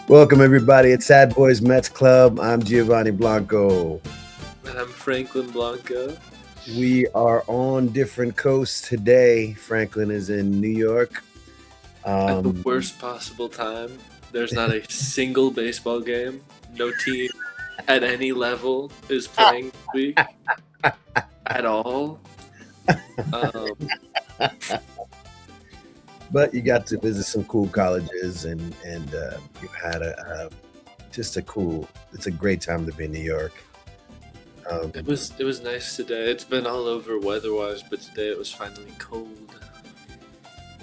Welcome, everybody. It's Sad Boys Mets Club. I'm Giovanni Blanco. And I'm Franklin Blanco. We are on different coasts today. Franklin is in New York. At the worst possible time. There's not a single baseball game. No team at any level is playing this week at all. But you got to visit some cool colleges, and you had it's a great time to be in New York. It was nice today. It's been all over weather-wise, but today it was finally cold.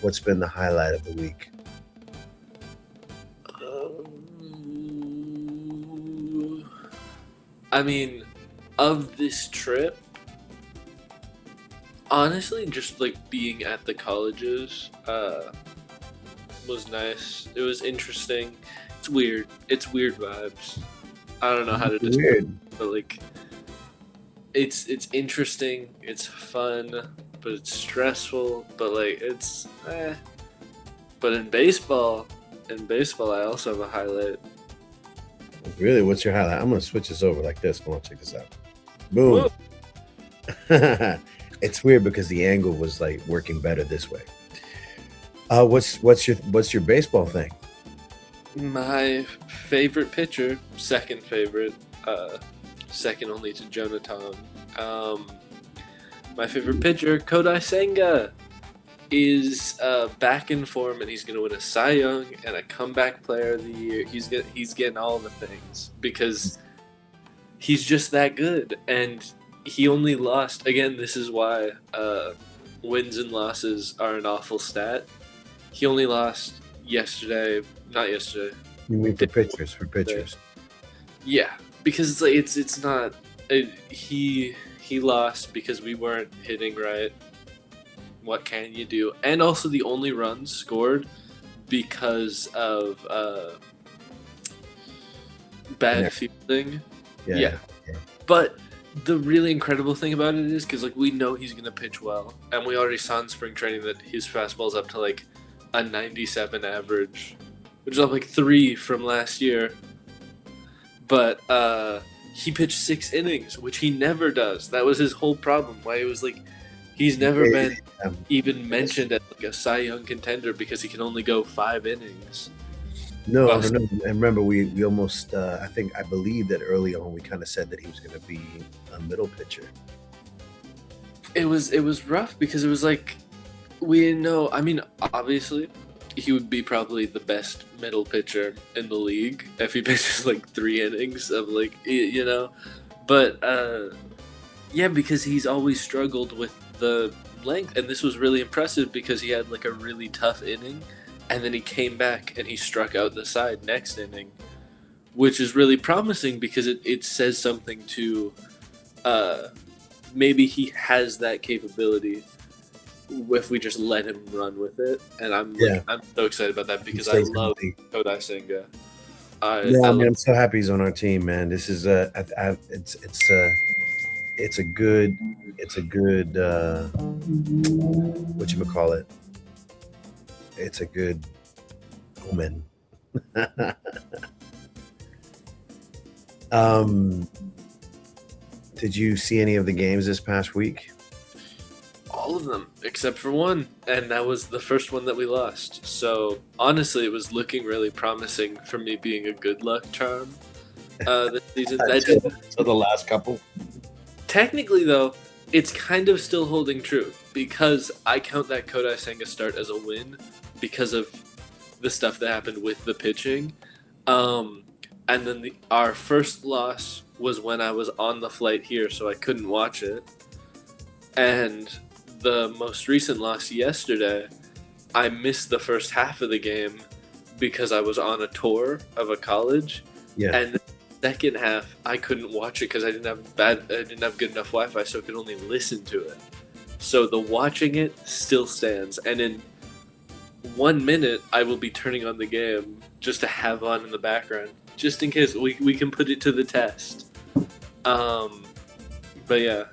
What's been the highlight of the week? I mean, of this trip, honestly, just like being at the colleges was nice. It was interesting. It's weird. It's weird vibes. I don't know how to describe it, but like it's interesting. It's fun, but it's stressful. But like it's But in baseball, I also have a highlight. Really? What's your highlight? I'm gonna switch this over like this. Come on, check this out. Boom. It's weird because the angle was like working better this way. What's your baseball thing? My favorite pitcher, second favorite, second only to Jonathan. My favorite pitcher, Kodai Senga, is back in form, and he's going to win a Cy Young and a comeback player of the year. He's getting all the things because he's just that good. And he only lost, again, this is why wins and losses are an awful stat. He only lost not yesterday. You mean for pitchers? Yeah, because it's not. He lost because we weren't hitting right. What can you do? And also the only runs scored because of bad fielding. Yeah. But the really incredible thing about it is because like we know he's gonna pitch well, and we already saw in spring training that his fastball's up to like a 97 average, which is up like 3 from last year. But he pitched 6 innings, which he never does. That was his whole problem. Why it was like he's never been even mentioned as like a Cy Young contender because he can only go 5 innings. No. And remember, we almost I believe that early on we kind of said that he was going to be a middle pitcher. It was rough because it was like we didn't know. I mean, obviously, he would be probably the best middle pitcher in the league if he pitches like 3 innings of like But yeah, because he's always struggled with the length, and this was really impressive because he had like a really tough inning, and then he came back and he struck out the side next inning, which is really promising because it says something to maybe he has that capability if we just let him run with it. And I'm so excited about that because I love Kodai Senga. I'm so happy he's on our team, man. This is it's a good whatchamacallit. It's a good omen. Did you see any of the games this past week? All of them, except for one, and that was the first one that we lost. So honestly, it was looking really promising for me being a good luck charm this season. So the last couple? Technically, though, it's kind of still holding true because I count that Kodai Senga start as a win because of the stuff that happened with the pitching. And then our first loss was when I was on the flight here, so I couldn't watch it. And the most recent loss yesterday, I missed the first half of the game because I was on a tour of a college. Yeah. And the second half, I couldn't watch it because I didn't have good enough Wi-Fi, so I could only listen to it. So the watching it still stands, and in 1 minute, I will be turning on the game just to have on in the background, just in case we can put it to the test. But yeah,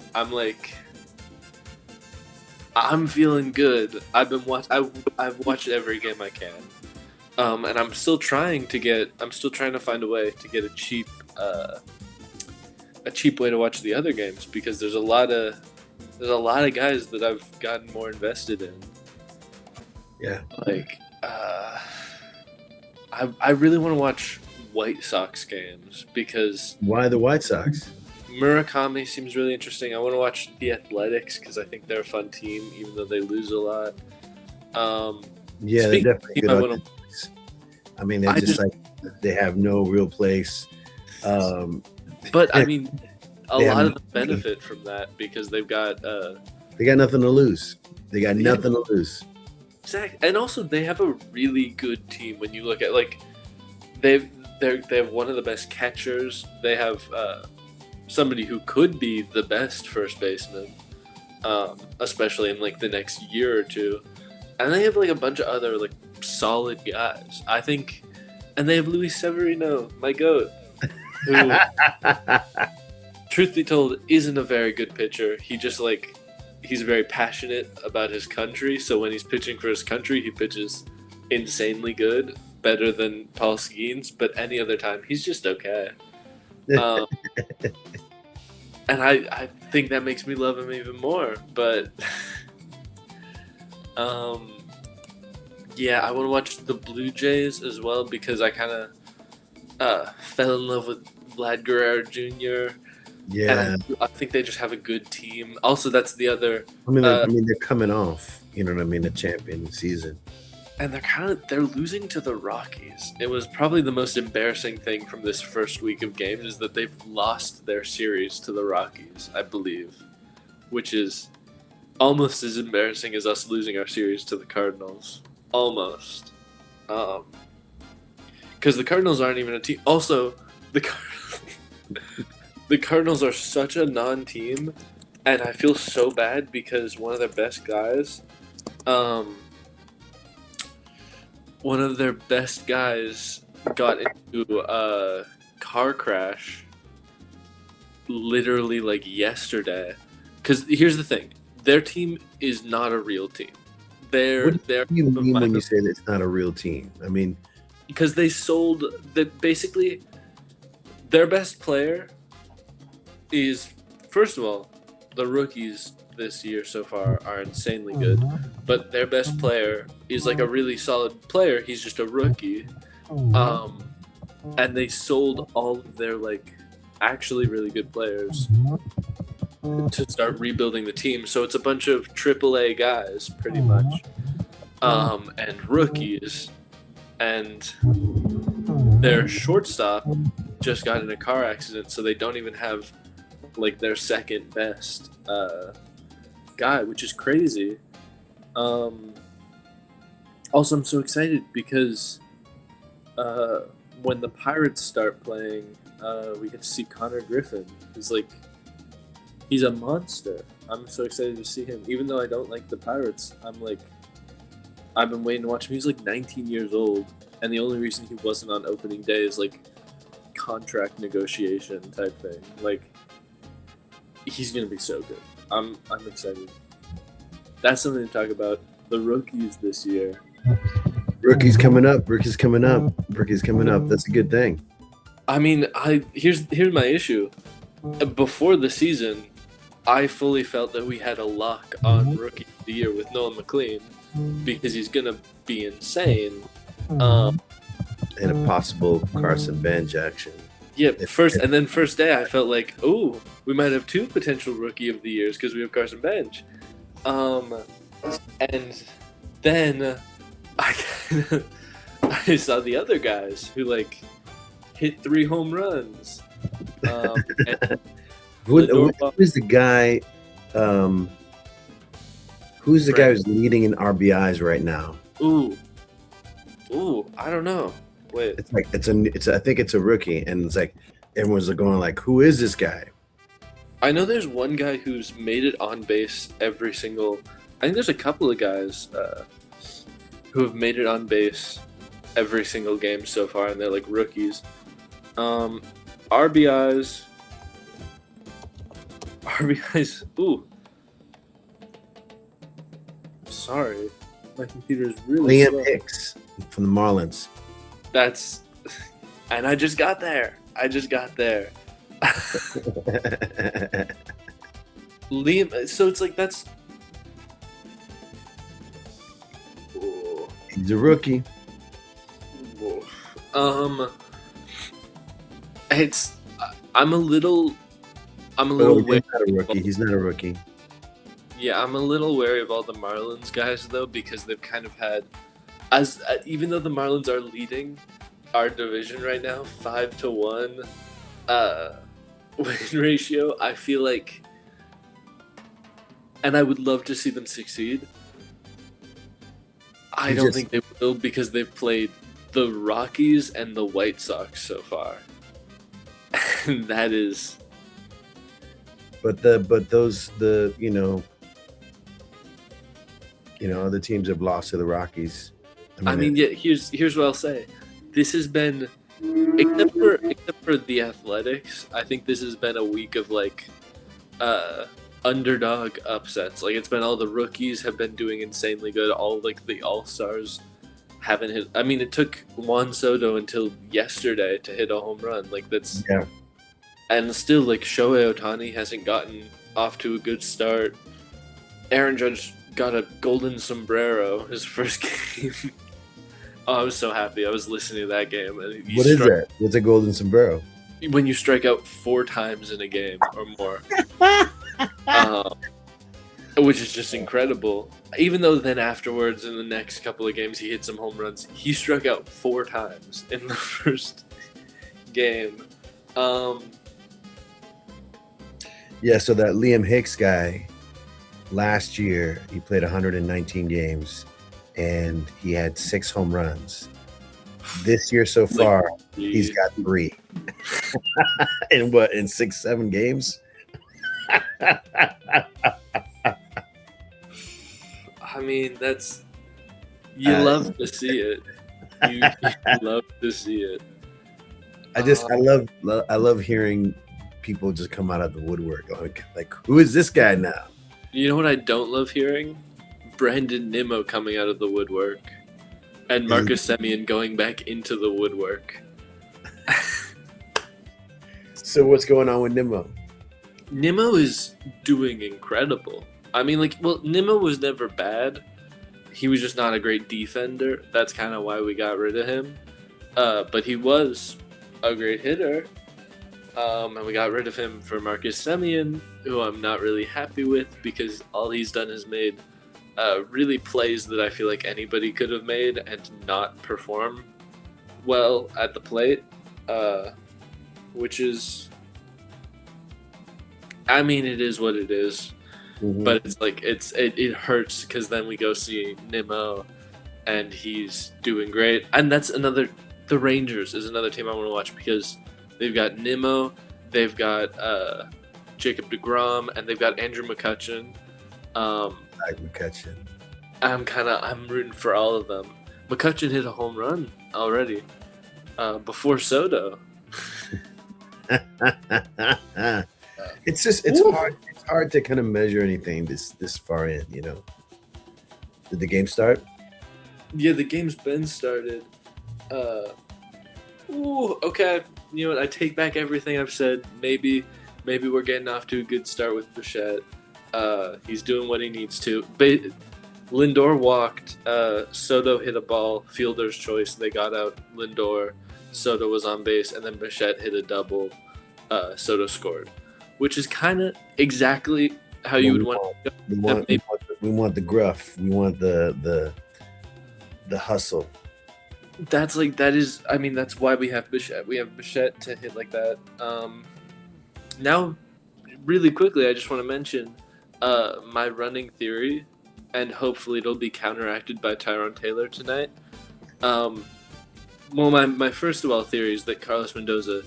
I'm feeling good. I've watched every game I can. And I'm still trying to find a way to get a cheap way to watch the other games because there's a lot of guys that I've gotten more invested in. Yeah. Like, I really want to watch White Sox games because Why the White Sox? Murakami seems really interesting. I want to watch the Athletics because I think they're a fun team, even though they lose a lot. Yeah, they're definitely good. wanna, I mean, they're they have no real place. But I mean, a lot of them benefit from that because they've got nothing to lose. They got nothing to lose. Exactly, and also they have a really good team. When you look at they have one of the best catchers. They have somebody who could be the best first baseman, especially in the next year or two. And they have a bunch of other solid guys. I think, and they have Luis Severino, my goat, who, truth be told, isn't a very good pitcher. He just he's very passionate about his country. So when he's pitching for his country, he pitches insanely good, better than Paul Skeens. But any other time, he's just okay. And I think that makes me love him even more. But yeah, I want to watch the Blue Jays as well because I kind of fell in love with Vlad Guerrero Jr. Yeah, and I think they just have a good team. Also, that's the other. I mean, they're coming off. You know what I mean? The champion season, and they're losing to the Rockies. It was probably the most embarrassing thing from this first week of games is that they've lost their series to the Rockies, I believe, which is almost as embarrassing as us losing our series to the Cardinals. Almost. Because the Cardinals aren't even a team. Also, the Cardinals are such a non-team, and I feel so bad because one of their best guys got into a car crash literally yesterday. Because here's the thing. Their team is not a real team. What do you mean when you say that it's not a real team? I mean, because they sold that basically their best player is, first of all, the rookies this year so far are insanely good, but their best player is a really solid player. He's just a rookie, and they sold all of their actually really good players to start rebuilding the team. So it's a bunch of AAA guys, pretty much, and rookies. And their shortstop just got in a car accident, so they don't even have their second best guy, which is crazy. Also, I'm so excited because when the Pirates start playing, we get to see Connor Griffin. He's a monster. I'm so excited to see him. Even though I don't like the Pirates, I've been waiting to watch him. He's 19 years old, and the only reason he wasn't on opening day is contract negotiation type thing. He's gonna be so good. I'm excited. That's something to talk about. The rookies this year. Rookies coming up. That's a good thing. I mean, here's my issue. Before the season, I fully felt that we had a lock on Rookie of the Year with Nolan McLean because he's gonna be insane. And a possible Carson Bench action. Yeah, first day I felt ooh, we might have two potential Rookie of the Years because we have Carson Bench. And then I saw the other guys who hit 3 home runs. Who is the guy? Who's the guy who's leading in RBIs right now? Ooh, I don't know. Wait, I think it's a rookie, and it's everyone's going who is this guy? I know there's one guy who's made it on base every single. I think there's a couple of guys who have made it on base every single game so far, and they're rookies. RBIs. Ooh. Sorry. My computer's really slow. Liam Hicks from the Marlins. That's, and I just got there. Liam. So it's like that's. He's a rookie. It's. I'm a little Oh, wary. he's not a rookie. He's not a rookie. Yeah, I'm a little wary of all the Marlins guys though, because they've kind of had, even though the Marlins are leading our division right now, 5-1, win ratio. I feel like, and I would love to see them succeed. I don't think they will because they've played the Rockies and the White Sox so far, and that is. But those other teams have lost to the Rockies. I mean, yeah. Here's what I'll say. This has been, except for the Athletics, I think this has been a week of like underdog upsets. Like, it's been all the rookies have been doing insanely good. All like the all-stars haven't hit. I mean, it took Juan Soto until yesterday to hit a home run. Like, that's and still like Shohei Ohtani hasn't gotten off to a good start. Aaron Judge got a golden sombrero his first game. Oh, I was so happy. I was listening to that game. And what is that? What's a golden sombrero? When you strike out 4 times in a game or more. Which is just incredible. Even though then afterwards, in the next couple of games, he hit some home runs. He struck out 4 times in the first game. Yeah, so that Liam Hicks guy, last year, he played 119 games, and he had 6 home runs. This year so far, he's got 3. In 6-7 games? I mean, that's... You love to see it. You love to see it. I love hearing people just come out of the woodwork. Like, who is this guy now? You know what I don't love hearing? Brandon Nimmo coming out of the woodwork. And Marcus Semien going back into the woodwork. So what's going on with Nimmo? Nimmo is doing incredible. I mean, Nimmo was never bad. He was just not a great defender. That's kind of why we got rid of him. But he was a great hitter. And we got rid of him for Marcus Semien, who I'm not really happy with because all he's done is made really plays that I feel like anybody could have made and not perform well at the plate, which is, I mean, it is what it is. Mm-hmm. But it's like it hurts because then we go see Nimmo and he's doing great. And that's the Rangers is another team I want to watch because they've got Nimmo, they've got Jacob deGrom, and they've got Andrew McCutchen. McCutchen. I'm rooting for all of them. McCutchen hit a home run already before Soto. It's hard to kind of measure anything this far in, you know. Did the game start? Yeah, the game's been started. Okay. You know what? I take back everything I've said. Maybe we're getting off to a good start with Bichette. He's doing what he needs to. Lindor walked. Soto hit a ball. Fielder's choice. They got out Lindor. Soto was on base, and then Bichette hit a double. Soto scored, which is kind of exactly how you would want. We want the gruff. We want the hustle. That's that's why we have Bichette. We have Bichette to hit like that. Now, really quickly, I just want to mention my running theory, and hopefully it'll be counteracted by Tyrone Taylor tonight. Well, my first of all theory is that Carlos Mendoza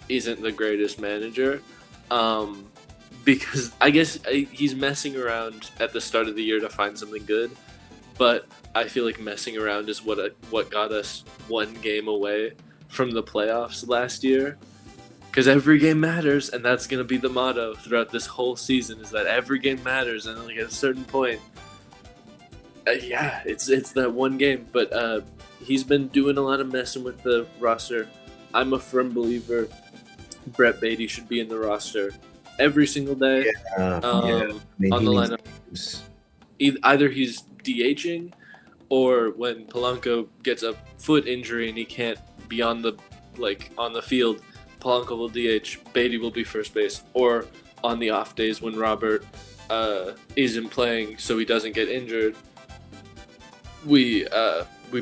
isn't the greatest manager, because I guess he's messing around at the start of the year to find something good, but I feel like messing around is what got us one game away from the playoffs last year. Because every game matters, and that's going to be the motto throughout this whole season, is that every game matters, and like at a certain point, Yeah, it's that one game, but he's been doing a lot of messing with the roster. I'm a firm believer Brett Baty should be in the roster every single day. Yeah. I mean, On he the needs lineup, games. either he's DHing, or when Polanco gets a foot injury and he can't be on the field, Polanco will DH. Baty will be first base, or on the off days when Robert isn't playing, so he doesn't get injured, we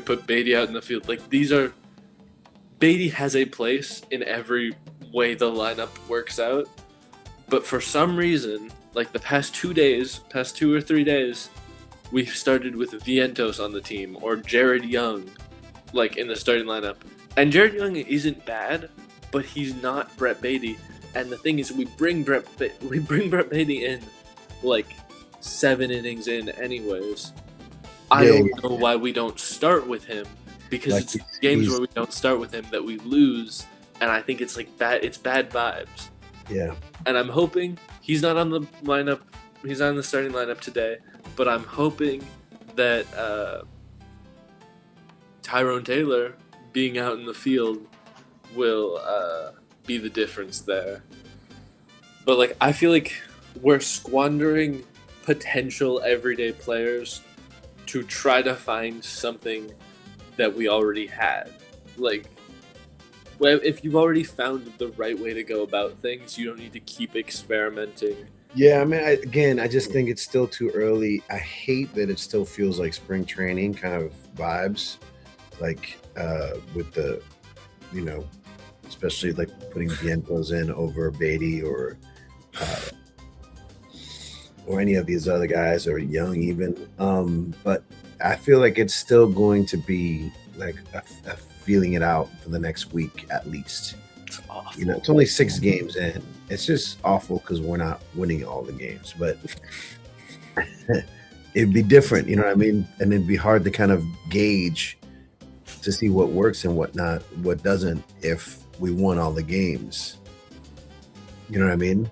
put Baty out in the field. Like Baty has a place in every way the lineup works out, but for some reason, like the past 2 or 3 days, we've started with Vientos on the team or Jared Young, like in the starting lineup. And Jared Young isn't bad, but he's not Brett Baty. And the thing is, we bring Brett Baty in like 7 innings in, anyways. I don't know why we don't start with him, because Like, it's games where we don't start with him that we lose, and I think it's like bad. It's bad vibes. Yeah. And I'm hoping he's not on the lineup. He's on the starting lineup today, but I'm hoping that Tyrone Taylor being out in the field will be the difference there. But like, I feel like we're squandering potential everyday players to try to find something that we already had. Like, if you've already found the right way to go about things, you don't need to keep experimenting. Yeah, I mean, I just think it's still too early. I hate that it still feels like spring training kind of vibes, like with the, especially like putting Vientos in over Beatty or any of these other guys, or Young even. But I feel like it's still going to be like a feeling it out for the next week at least. It's awful. It's only 6 games in. It's just awful because we're not winning all the games, but it'd be different, you know what I mean? And it'd be hard to kind of gauge to see what works and what doesn't if we won all the games. You know what I mean?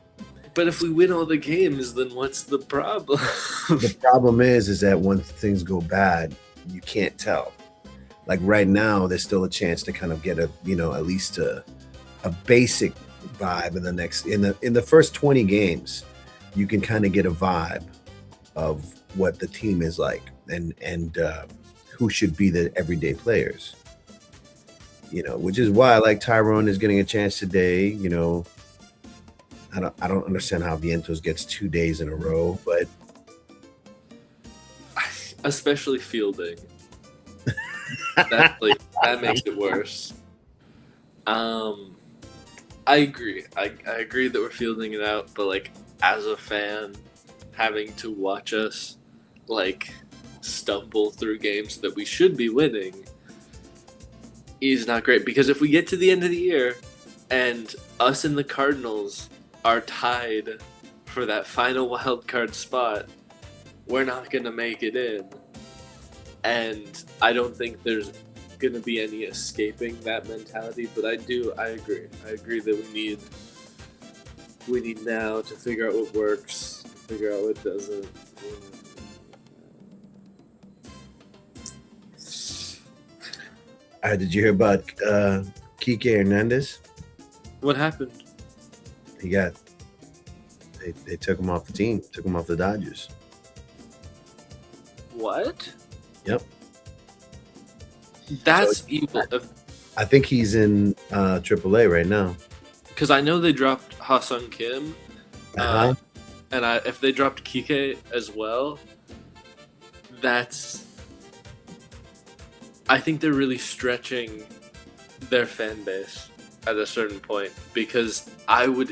But if we win all the games, then what's the problem? The problem is that when things go bad, you can't tell. Like right now, there's still a chance to kind of get at least a basic vibe in the first 20 games. You can kind of get a vibe of what the team is like and who should be the everyday players. Which is why like Tyrone is getting a chance today. I don't understand how Vientos gets 2 days in a row, but especially fielding. That makes it worse. I agree. I agree that we're fielding it out, but like as a fan, having to watch us like stumble through games that we should be winning is not great. Because if we get to the end of the year and us and the Cardinals are tied for that final wild card spot, we're not gonna make it in. And I don't think there's gonna be any escaping that mentality. But I agree. I agree that we need now to figure out what works, to figure out what doesn't. Did you hear about Keith Hernandez? What happened? They took him off the team, took him off the Dodgers. What? Yep. That's evil. I think he's in AAA right now. Because I know they dropped Ha-Sung Kim, and if they dropped Kike as well, I think they're really stretching their fan base at a certain point, because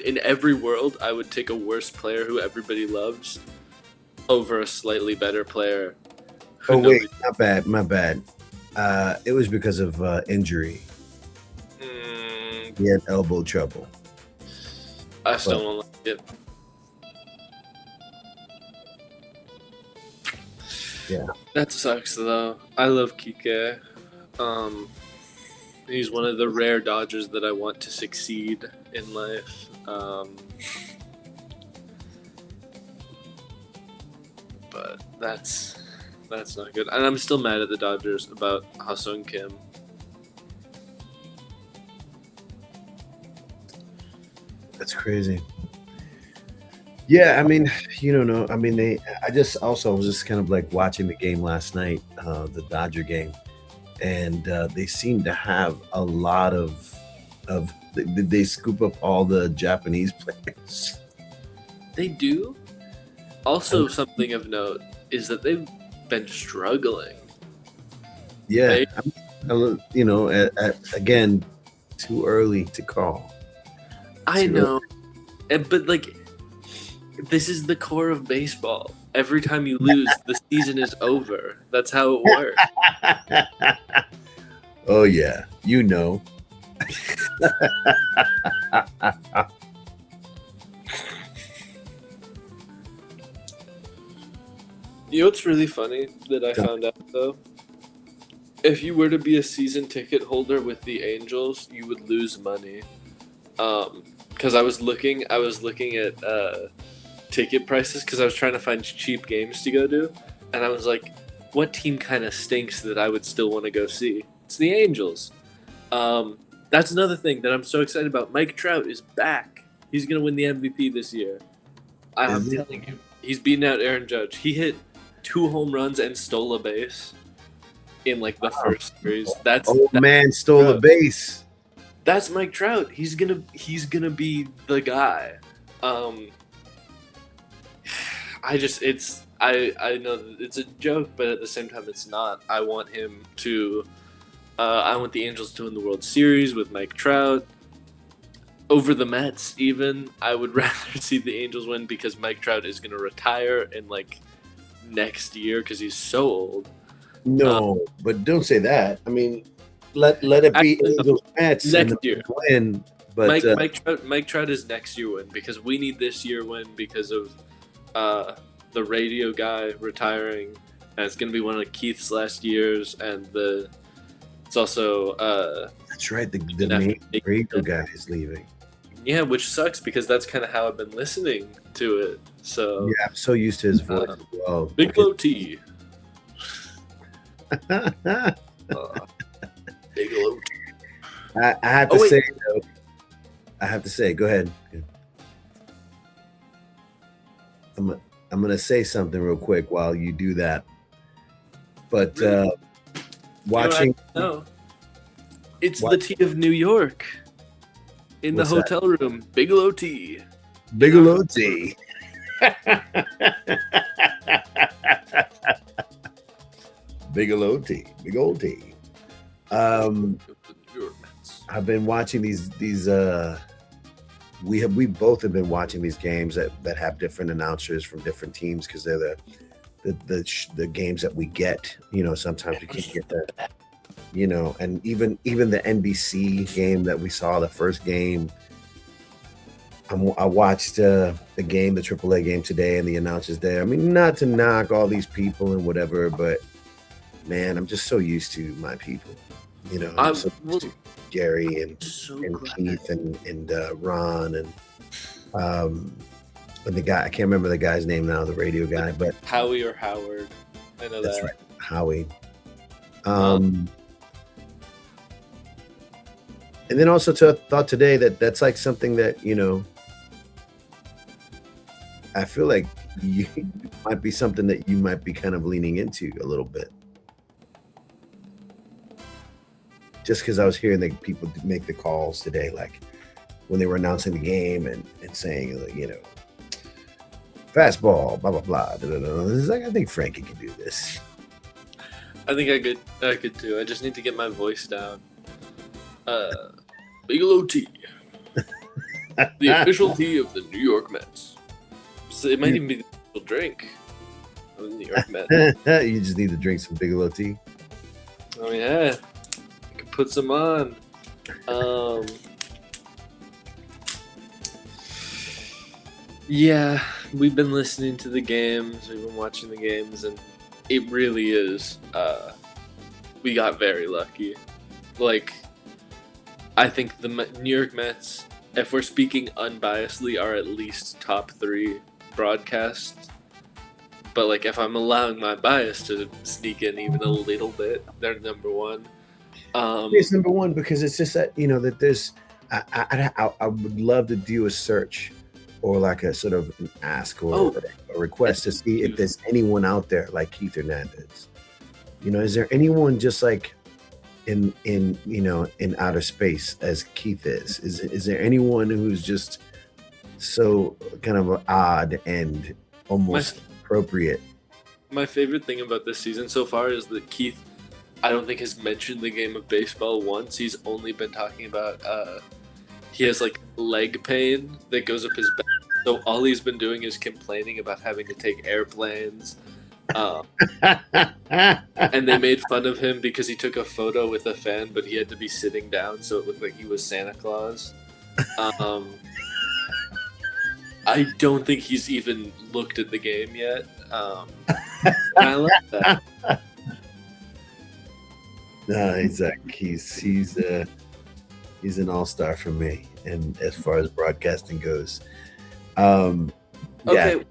in every world, I would take a worse player who everybody loves over a slightly better player. Oh wait, my bad. It was because of injury. He had elbow trouble. I still don't like it. Yeah. That sucks though. I love Kike. He's one of the rare Dodgers that I want to succeed in life. But that's That's not good. And I'm still mad at the Dodgers about Ha-Sung Kim. That's crazy. Yeah, I mean, you don't know. I mean, I just also was just kind of like watching the game last night, the Dodger game, and they seem to have a lot of. They scoop up all the Japanese players. They do. Also, something of note is that they've been struggling. Yeah, you know, again, too early to call. I know, but like, this is the core of baseball. Every time you lose, the season is over. That's how it works. Oh yeah, you know. You know what's really funny that I found out though? If you were to be a season ticket holder with the Angels, you would lose money. Because I was looking at ticket prices because I was trying to find cheap games to go to, and I was like, what team kind of stinks that I would still want to go see? It's the Angels. That's another thing that I'm so excited about. Mike Trout is back. He's gonna win the MVP this year. I'm telling you, he's beating out Aaron Judge. He hit 2 home runs and stole a base in like the first series. That's stole a base. That's Mike Trout. He's gonna be the guy. I know that it's a joke, but at the same time, it's not. I want him to. I want the Angels to win the World Series with Mike Trout over the Mets. Even I would rather see the Angels win because Mike Trout is gonna retire in like next year because he's so old. No, but don't say that. I mean, let it be Angels Mets next year win. But Mike Trout is next year win because we need this year win because of the radio guy retiring, and it's gonna be one of Keith's last years, and it's also that's right. The main radio guy is leaving. Yeah, which sucks because that's kind of how I've been listening to it. So yeah, I'm so used to his voice as well. Big Low T. Big Low T. I have to say though. I have to say, go ahead. I'm gonna say something real quick while you do that. But watching, no, it's the tea of New York in the hotel room. Bigelow tea. Bigelow tea. Bigelow tea. Big old tea. I've been watching these. We both have been watching these games that have different announcers from different teams because they're the games that we get. You know, sometimes we can't get that. You know, and even the NBC game that we saw, the first game. I watched the game, the AAA game today, and the announcers there. I mean, not to knock all these people and whatever, but man, I'm just so used to my people. You know, I'm so used to Gary and Keith and Ron and the guy, I can't remember the guy's name now, the radio guy, but Howie or Howard. I know that's that. right, Howie. And then also thought today that's like something that, you know, I feel like you might be something that you might be kind of leaning into a little bit. Just because I was hearing the people make the calls today, like when they were announcing the game and saying, you know, fastball, blah, blah, blah. It's like, I think Frankie can do this. I think I could too. I just need to get my voice down. Bigelow tea. The official tea of the New York Mets. So it might even be the official drink of the New York Mets. You just need to drink some Bigelow tea. Oh, yeah. I could put some on. Yeah, we've been listening to the games. We've been watching the games, and it really is. We got very lucky. Like, I think the New York Mets, if we're speaking unbiasedly, are at least top 3 broadcasts But like if I'm allowing my bias to sneak in even a little bit, they're number one. It's number one because it's just that that there's. I would love to do a search or like a sort of an ask or a request to see if there's anyone out there like Keith Hernandez. Is there anyone just like in outer space as Keith is? Is there anyone who's just so kind of odd and almost appropriate? My favorite thing about this season so far is that Keith, I don't think, has mentioned the game of baseball once. He's only been talking about he has like leg pain that goes up his back. So all he's been doing is complaining about having to take airplanes. And they made fun of him because he took a photo with a fan, but he had to be sitting down, so it looked like he was Santa Claus. I don't think he's even looked at the game yet. I like that. No, he's an all-star for me, and as far as broadcasting goes, okay. I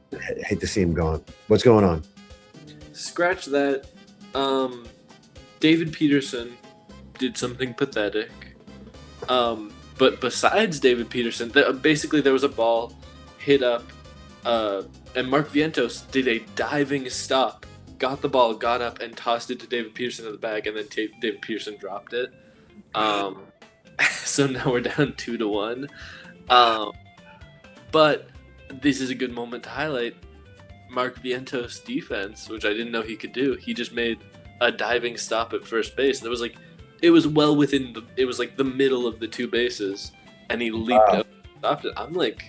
hate to see him gone. What's going on? Scratch that. David Peterson did something pathetic. But besides David Peterson, basically there was a ball hit up, and Mark Vientos did a diving stop, got the ball, got up, and tossed it to David Peterson in the bag, and then David Peterson dropped it. So now we're down 2-1. But this is a good moment to highlight Mark Vientos' defense, which I didn't know he could do. He just made a diving stop at first base, and it was well within it was like the middle of the two bases, and he leaped up and stopped it. I'm like,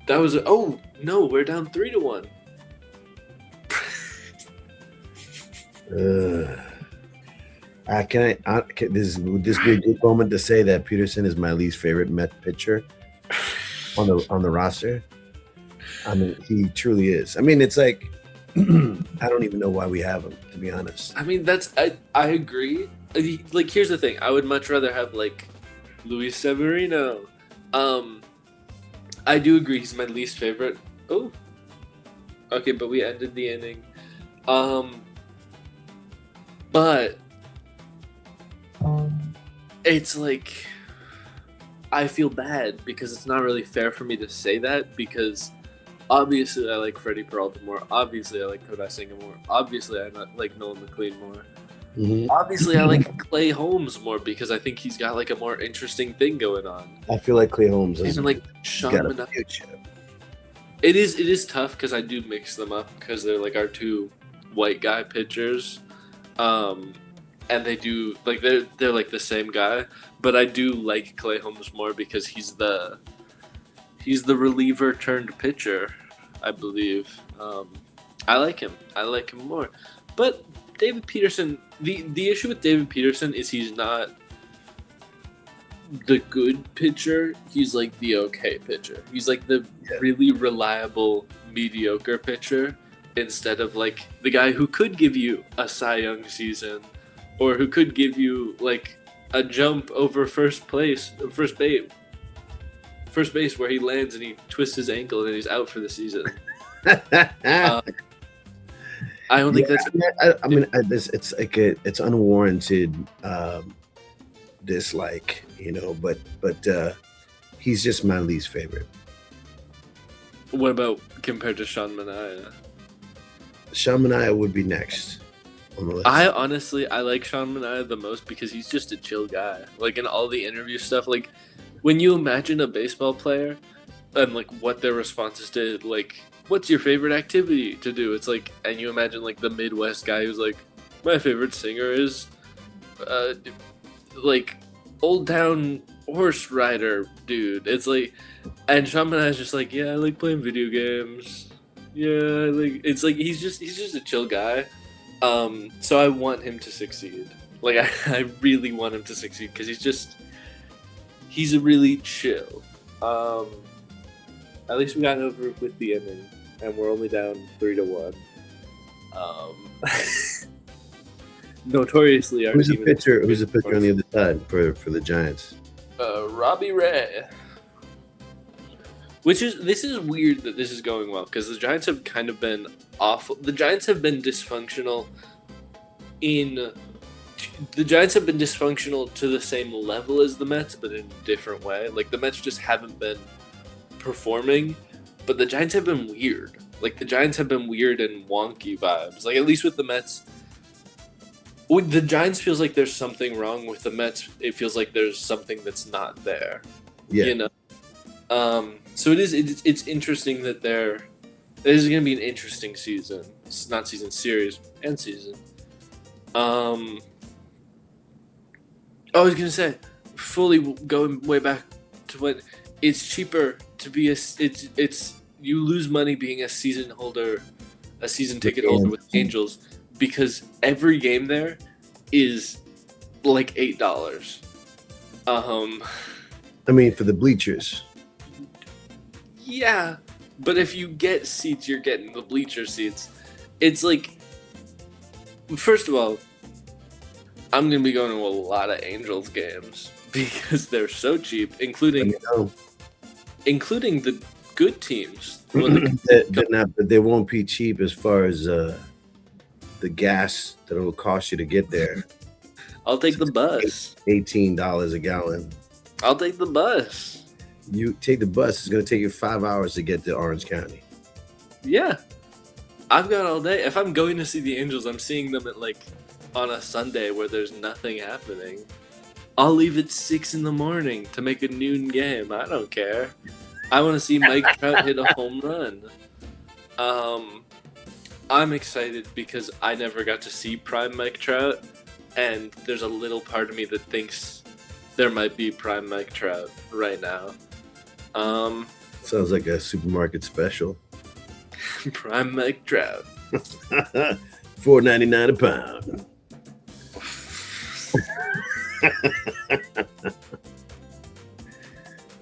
that was oh no, we're down 3-1. Would this be a good moment to say that Peterson is my least favorite Met pitcher on the roster? I mean, he truly is. I mean, it's like I don't even know why we have him, to be honest. I mean, I agree. Like, here's the thing: I would much rather have like Luis Severino. I do agree he's my least favorite. Oh, okay, but we ended the inning. But it's like I feel bad because it's not really fair for me to say that, because obviously I like Freddie Peralta more. Obviously I like Kodai Senga more. Obviously I like Nolan McLean more. Mm-hmm. Obviously I like Clay Holmes more because I think he's got like a more interesting thing going on. I feel like Clay Holmes is like Sean Manaea. It is tough because I do mix them up because they're like our two white guy pitchers. And they do like they're like the same guy, but I do like Clay Holmes more because he's the reliever turned pitcher, I believe. I like him more. But David Peterson, the issue with David Peterson is he's not the good pitcher. He's like the okay pitcher. He's like the really reliable mediocre pitcher instead of like the guy who could give you a Cy Young season, or who could give you like a jump over first base where he lands and he twists his ankle and he's out for the season. I don't think that's. I mean, it's like it's unwarranted dislike, but he's just my least favorite. What about compared to Sean Manaea? Sean Manaea would be next on the list. I like Sean Manaea the most because he's just a chill guy. Like in all the interview stuff, like when you imagine a baseball player and like what their responses to like, what's your favorite activity to do? It's like, and you imagine like the Midwest guy who's like, my favorite singer is like Old Town Horse Rider dude. It's like, and Sean Manaea's just like, yeah, I like playing video games. Yeah, like it's like he's just a chill guy. So I want him to succeed. Like I really want him to succeed because he's a really chill. At least we got over with the inning, and we're only down 3-1. Notoriously, who's a pitcher on the other side for the Giants? Robbie Ray. This is weird that this is going well because the Giants have kind of been awful. The Giants have been dysfunctional in. The Giants have been dysfunctional to the same level as the Mets, but in a different way. Like the Mets just haven't been performing, but the Giants have been weird. Like the Giants have been weird and wonky vibes. Like at least with the Mets, with the Giants feels like there's something wrong. With the Mets, it feels like there's something that's not there. Yeah. You know. So it's interesting that this is going to be an interesting season. It's not season, series and season. I was gonna say, fully going way back to when it's cheaper to be it's you lose money being a season ticket holder with Angels because every game there is like $8. I mean, for the bleachers. Yeah, but if you get seats, you're getting the bleacher seats. It's like, first of all, I'm going to be going to a lot of Angels games because they're so cheap, including the good teams. They won't be cheap as far as the gas that it will cost you to get there. I'll take the bus. $18 a gallon. I'll take the bus. You take the bus. It's going to take you 5 hours to get to Orange County. Yeah. I've got all day. If I'm going to see the Angels, I'm seeing them at on a Sunday where there's nothing happening. I'll leave at 6 a.m. to make a noon game. I don't care. I want to see Mike Trout hit a home run. I'm excited because I never got to see prime Mike Trout, and there's a little part of me that thinks there might be prime Mike Trout right now. Sounds like a supermarket special. Prime Mike Trout. $4.99 a pound.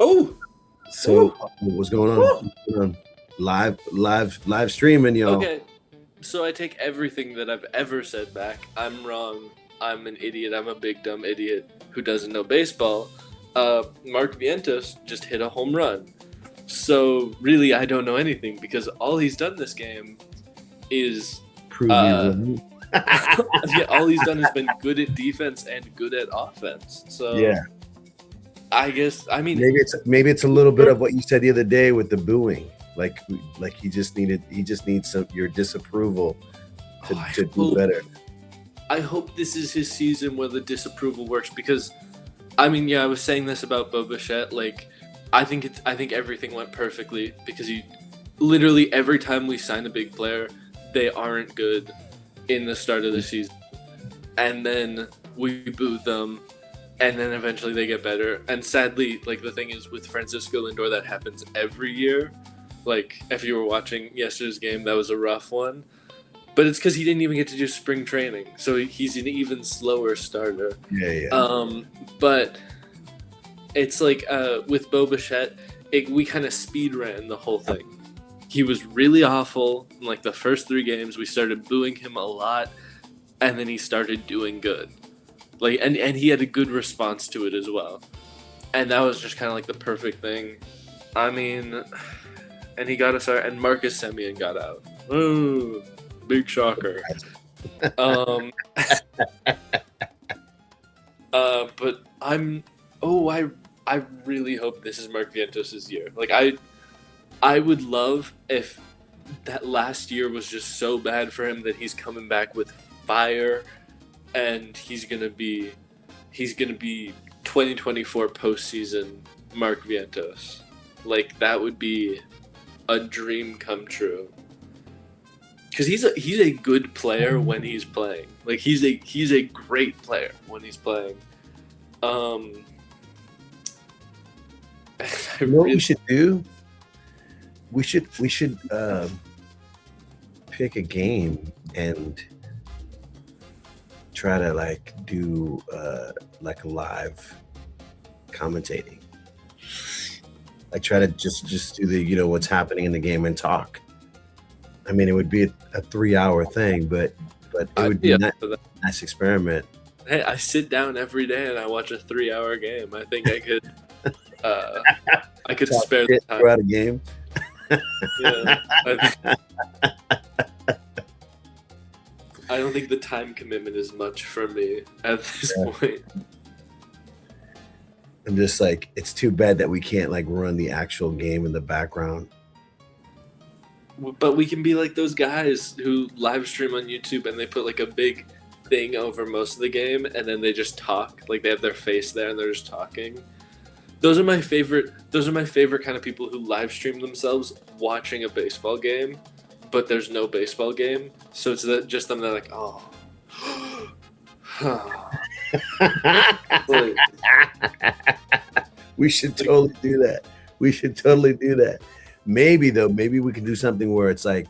Oh, so what's going on? Live streaming, y'all. Okay, so I take everything that I've ever said back. I'm wrong. I'm an idiot. I'm a big dumb idiot who doesn't know baseball. Mark Vientos just hit a home run. So really, I don't know anything because all he's done this game is yeah, all he's done has been good at defense and good at offense. So yeah, I guess maybe it's a little bit of what you said the other day with the booing. Like he just needs your disapproval to do better. I hope this is his season where the disapproval works because, I was saying this about Bo Bichette. I think everything went perfectly because he literally every time we sign a big player, they aren't good in the start of the season, and then we boo them, and then eventually they get better. And sadly, the thing is with Francisco Lindor, that happens every year. If you were watching yesterday's game, that was a rough one. But it's because he didn't even get to do spring training, so he's an even slower starter. Yeah. But it's with Bo Bichette, we kind of speed ran the whole thing. He was really awful in the first 3 games. We started booing him a lot, and then he started doing good. And he had a good response to it as well. And that was just kind of the perfect thing. And he got us out, and Marcus Semien got out. Ooh, big shocker. But I really hope this is Mark Vientos' year. I would love if that last year was just so bad for him that he's coming back with fire, and he's gonna be 2024 postseason Mark Vientos. That would be a dream come true. Because he's a good player when he's playing. He's a great player when he's playing. You know what we should do? We should pick a game and try to do a live commentating. Try to just do the what's happening in the game and talk. It would be a 3-hour thing, but it would be a nice experiment. Hey, I sit down every day and I watch a 3-hour game. I think I could. I could Talk spare the shit time. throughout a game. Yeah, I don't think the time commitment is much for me at this point. I'm just like, it's too bad that we can't like run the actual game in the background. But we can be like those guys who live stream on YouTube and they put like a big thing over most of the game and then they just talk. Like they have their face there and they're just talking. Those are my favorite kind of people who live stream themselves watching a baseball game, but there's no baseball game. So it's just them. They're like, oh. Like, We should totally do that. We should totally do that. Maybe we can do something where it's like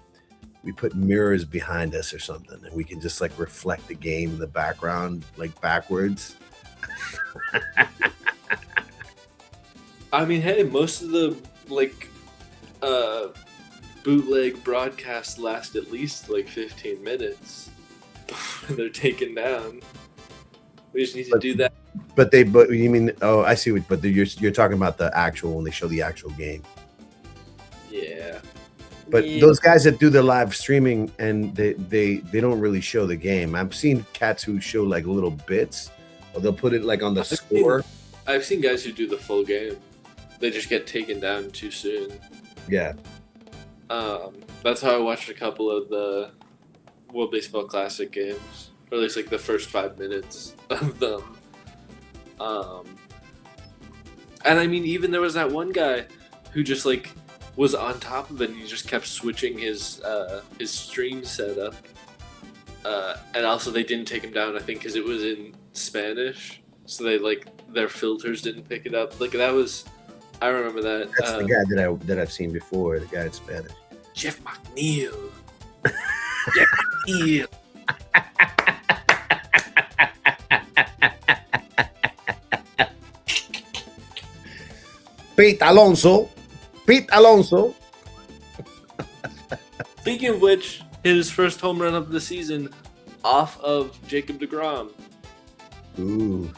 we put mirrors behind us or something, and we can just like reflect the game in the background, like backwards. I mean, hey, most of the like bootleg broadcasts last at least like 15 minutes before they're taken down. We just need to do that. But you mean? Oh, I see. But you're talking about the actual when they show the actual game. Yeah. But those guys that do the live streaming and they don't really show the game. I've seen cats who show like little bits, or they'll put it like on the score. I've seen guys who do the full game. They just get taken down too soon. Yeah. That's how I watched a couple of the World Baseball Classic games, or at least like the first 5 minutes of them. And I mean, even there was that one guy who just like was on top of it and he just kept switching his stream setup. And also they didn't take him down, I think, because it was in Spanish. So they like their filters didn't pick it up. Like that was, I remember that. That's the guy that I've seen before. The guy in Spanish. Jeff McNeil. Jeff McNeil. Pete Alonso. Speaking of which, hit his first home run of the season off of Jacob deGrom. Ooh.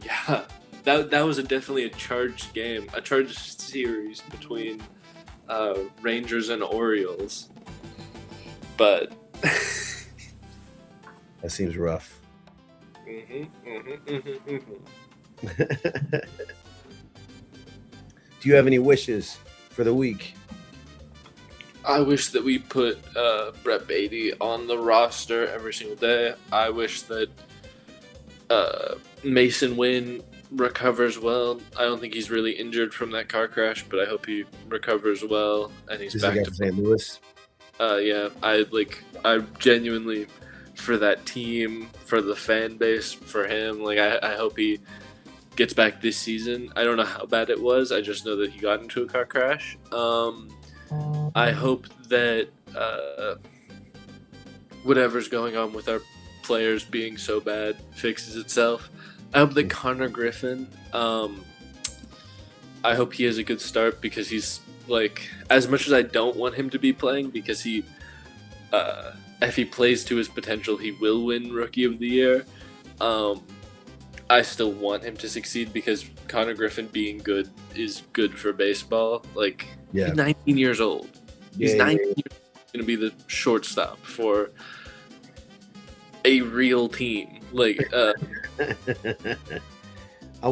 Yeah, that was definitely a charged game, a charged series between Rangers and Orioles. But that seems rough. Do you have any wishes for the week? I wish that we put Brett Baty on the roster every single day. I wish that Mason Wynn recovers well. I don't think he's really injured from that car crash, but I hope he recovers well and he's back to St. Louis. Yeah, I genuinely, for that team, for the fan base, for him, like I hope he gets back this season. I don't know how bad it was. I just know that he got into a car crash. I hope that whatever's going on with our players being so bad fixes itself. I hope that Connor Griffin, I hope he has a good start, because he's like, as much as I don't want him to be playing, because he, if he plays to his potential, he will win Rookie of the Year. I still want him to succeed, because Connor Griffin being good is good for baseball. Like, he's 19 years old. He's 19 years old, going to be the shortstop for a real team. Like, I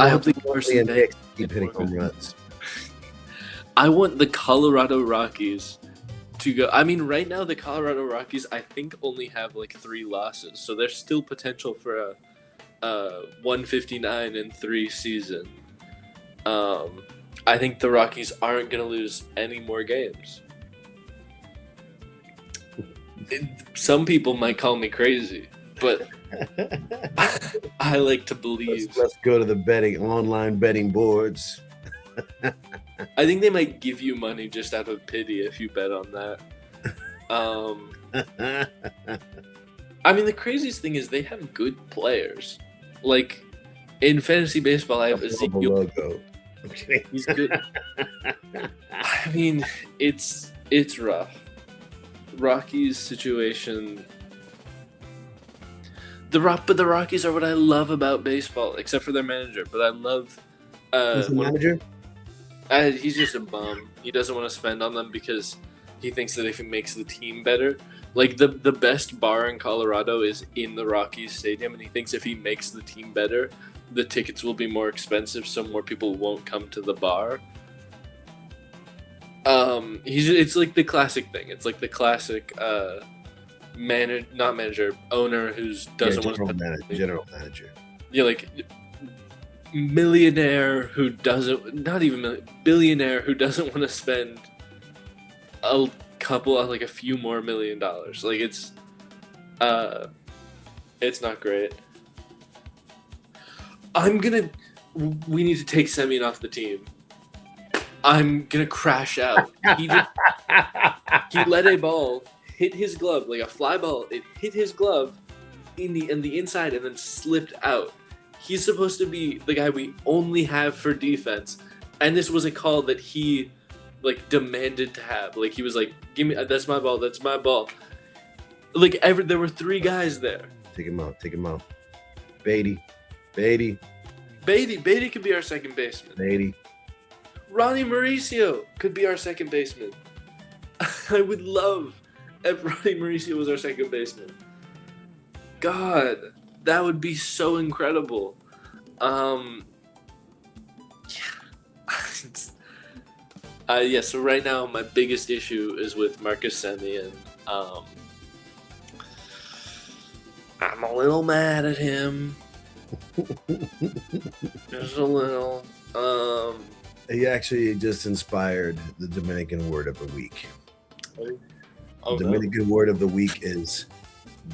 hope the Carson Banks keep hitting home runs. I want the Colorado Rockies to go. I mean, right now the Colorado Rockies, I think, only have like 3 losses, so there's still potential for a 159-3 season. I think the Rockies aren't going to lose any more games. Some people might call me crazy, but I like to believe. Let's go to the online betting boards. I think they might give you money just out of pity if you bet on that. I mean, the craziest thing is they have good players. Like, in fantasy baseball, I have Ezekiel. Logo. I'm kidding. He's good. I mean, it's rough. Rockies situation. But the Rockies are what I love about baseball, except for their manager. But I love. Who's the manager? He's just a bum. He doesn't want to spend on them because he thinks that if he makes the team better, like the best bar in Colorado is in the Rockies Stadium, and he thinks if he makes the team better, the tickets will be more expensive, so more people won't come to the bar. It's like the classic thing. It's like the classic not manager, owner who's doesn't want to general manager. Yeah, like millionaire who doesn't, not even billionaire who doesn't want to spend a couple of like a few more $1 million. Like it's not great. We need to take Semyon off the team. I'm gonna crash out. He let a ball hit his glove, like a fly ball. It hit his glove in the inside and then slipped out. He's supposed to be the guy we only have for defense, and this was a call that he like demanded to have. Like he was like, "Give me that's my ball. That's my ball." Like there were 3 guys there. Take him out. Take him out. Baty could be our second baseman. Baty. Ronnie Mauricio could be our second baseman. I would love if Ronnie Mauricio was our second baseman. God, that would be so incredible. Yeah. So right now my biggest issue is with Marcus Semien. I'm a little mad at him. Just a little. He actually just inspired the Dominican word of the week. The Dominican word of the week is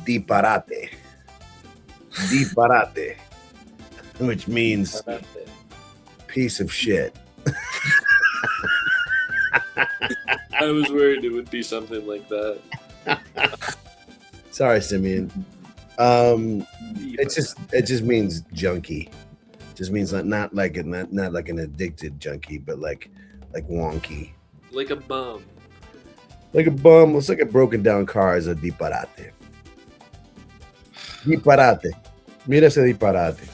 disparate. Disparate. Which means piece of shit. I was worried it would be something like that. Sorry, Semyon. It just means junkie. Just means not like an addicted junkie, but like wonky. Like a bum. Like a bum. It's like a broken down car is a disparate. Disparate. Mira ese disparate.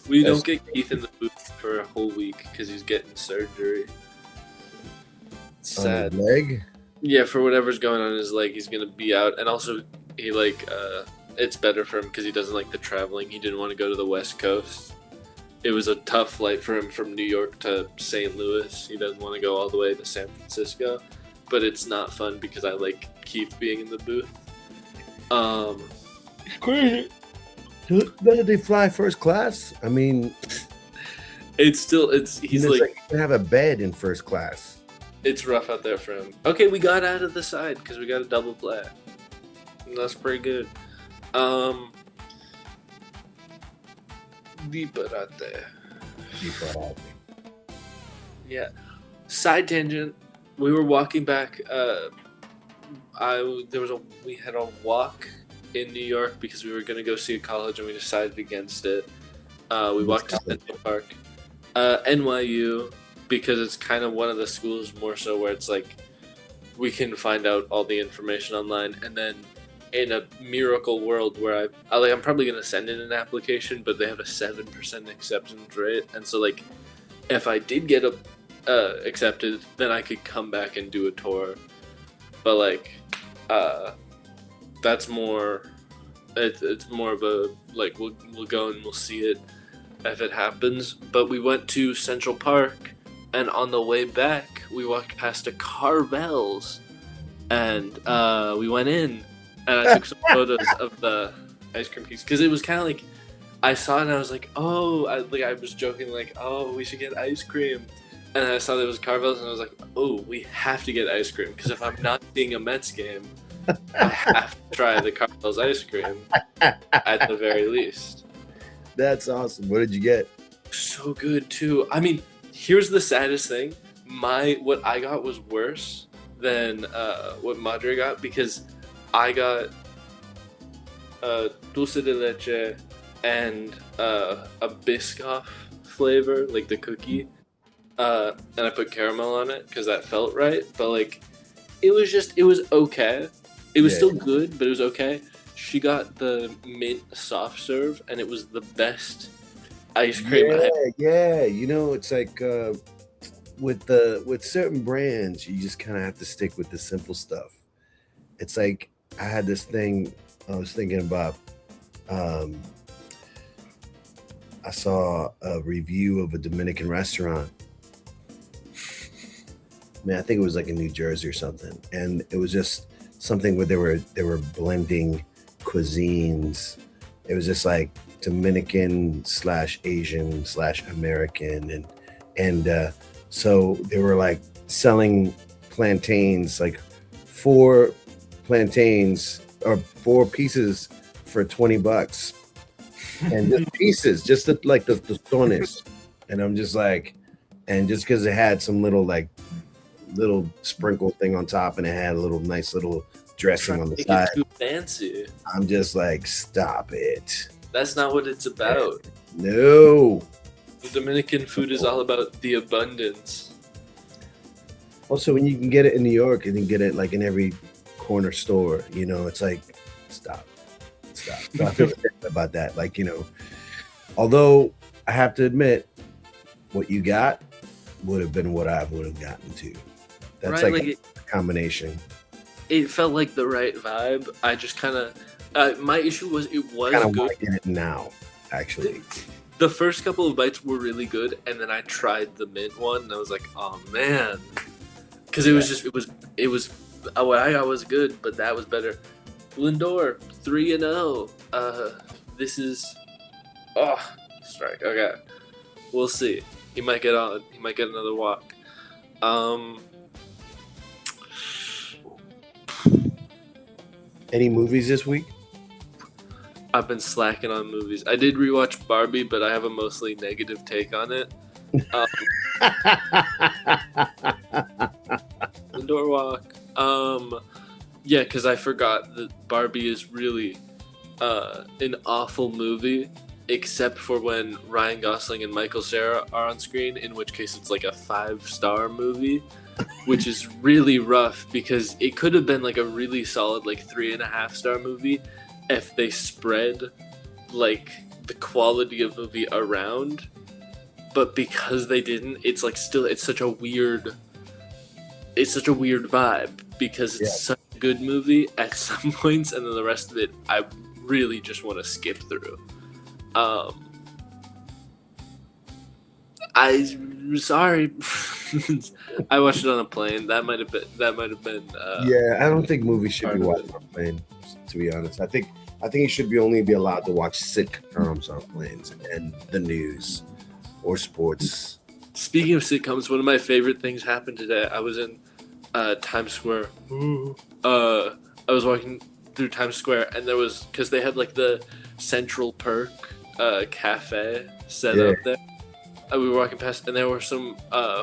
We don't get Keith in the booth for a whole week because he's getting surgery. It's sad. On his leg? Yeah, for whatever's going on in his leg, he's gonna be out. And also, he it's better for him because he doesn't like the traveling. He didn't want to go to the West Coast. It was a tough flight for him from New York to St. Louis. He doesn't want to go all the way to San Francisco, but it's not fun because I like Keith being in the booth. It's crazy. Doesn't they fly first class? I mean, he's like you can have a bed in first class. It's rough out there for him. Okay, we got out of the side because we got a double play. And that's pretty good. Disparate. Yeah. Side tangent. We were walking back. We had a walk in New York because we were gonna go see a college and we decided against it. We walked to Central Park, NYU, because it's kind of one of the schools more so where it's like we can find out all the information online, and then in a miracle world where I'm probably gonna send in an application, but they have a 7% acceptance rate, and so like if I did get accepted, then I could come back and do a tour. But like that's more. It's more of a like we'll go and we'll see it if it happens. But we went to Central Park, and on the way back we walked past a Carvel's, and we went in, and I took some photos of the ice cream piece because it was kind of like I saw it and I was like, oh, I was joking like, oh, we should get ice cream. And I saw that it was Carvel's, and I was like, oh, we have to get ice cream because if I'm not seeing a Mets game, I have to try the Carvel's ice cream at the very least. That's awesome. What did you get? So good too. I mean, here's the saddest thing. What I got was worse than what Madre got because I got dulce de leche and a Biscoff flavor, like the cookie. And I put caramel on it because that felt right. But like, it was okay. It was still good, but it was okay. She got the mint soft serve, and it was the best ice cream I had. Yeah. You know, it's like with certain brands, you just kind of have to stick with the simple stuff. It's like I had this thing I was thinking about. Um, I saw a review of a Dominican restaurant. Man, I think it was like in New Jersey or something, and it was just something where they were blending cuisines. It was just like Dominican slash Asian slash American, and so they were like selling plantains, like four plantains or four pieces for $20, and just pieces, just like the tostones. And I'm just like, and just because it had some little sprinkle thing on top, and it had a little nice little dressing on the Make side. it too fancy. I'm just like, stop it. That's not what it's about. No. The Dominican food is all about the abundance. Also, when you can get it in New York and you can get it like in every corner store, it's like, stop. So I feel bad about that. Like, although I have to admit, what you got would have been what I would have gotten to. That's Right, like a combination. It felt like the right vibe. I just kind of my issue was it was Kind of good. want to get it now, actually. The first couple of bites were really good, and then I tried the mint one, and I was like, oh man, because it was just it was what I got was good, but that was better. Lindor 3-0. This is strike. Okay, we'll see. He might get on. He might get another walk. Any movies this week? I've been slacking on movies. I did rewatch Barbie, but I have a mostly negative take on it. Indoor walk. Yeah, because I forgot that Barbie is really an awful movie, except for when Ryan Gosling and Michael Cera are on screen, in which case it's like a 5-star movie, which is really rough because it could have been like a really solid like 3.5-star movie if they spread like the quality of movie around, but because they didn't, it's like still it's such a weird vibe because it's such a good movie at some points, and then the rest of it I really just want to skip through. I'm sorry. I watched it on a plane. That might have been. Yeah, I don't think movies should be watched on planes. To be honest, I think you should only be allowed to watch sitcoms on planes and the news or sports. Speaking of sitcoms, one of my favorite things happened today. I was in Times Square. I was walking through Times Square, and there was, because they had like the Central Perk cafe set up there. We were walking past, and there were some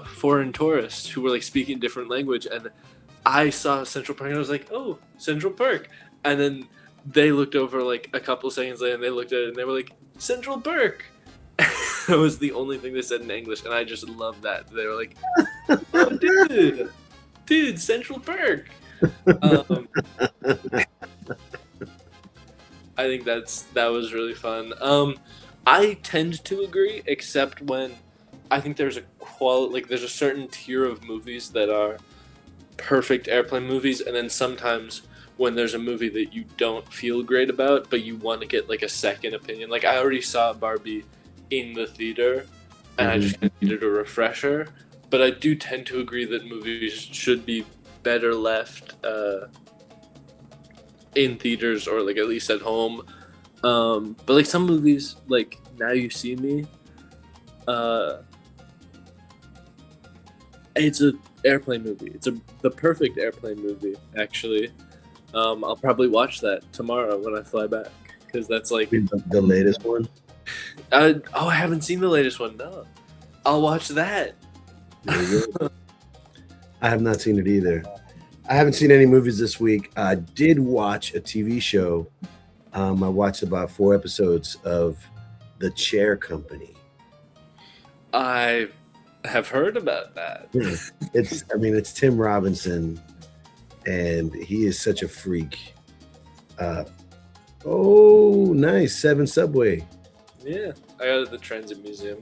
foreign tourists who were like speaking different language, and I saw Central Perk, and I was like, "Oh, Central Perk!" And then they looked over like a couple seconds later, and they looked at it, and they were like, "Central Perk." That was the only thing they said in English, and I just loved that. They were like, "Oh, dude, Central Perk." I think that was really fun. I tend to agree, except when I think there's there's a certain tier of movies that are perfect airplane movies, and then sometimes when there's a movie that you don't feel great about, but you want to get like a second opinion. Like I already saw Barbie in the theater, and I just needed a refresher. But I do tend to agree that movies should be better left in theaters, or like at least at home. But like some movies, like Now You See Me, it's an airplane movie. It's the perfect airplane movie, actually. I'll probably watch that tomorrow when I fly back, because that's like the latest one. I haven't seen the latest one. No, I'll watch that. I have not seen it either. I haven't seen any movies this week. I did watch a TV show. I watched about 4 episodes of The Chair Company. I have heard about that. It's Tim Robinson, and he is such a freak. Oh, nice. 7 Subway. Yeah, I got it at the Transit Museum.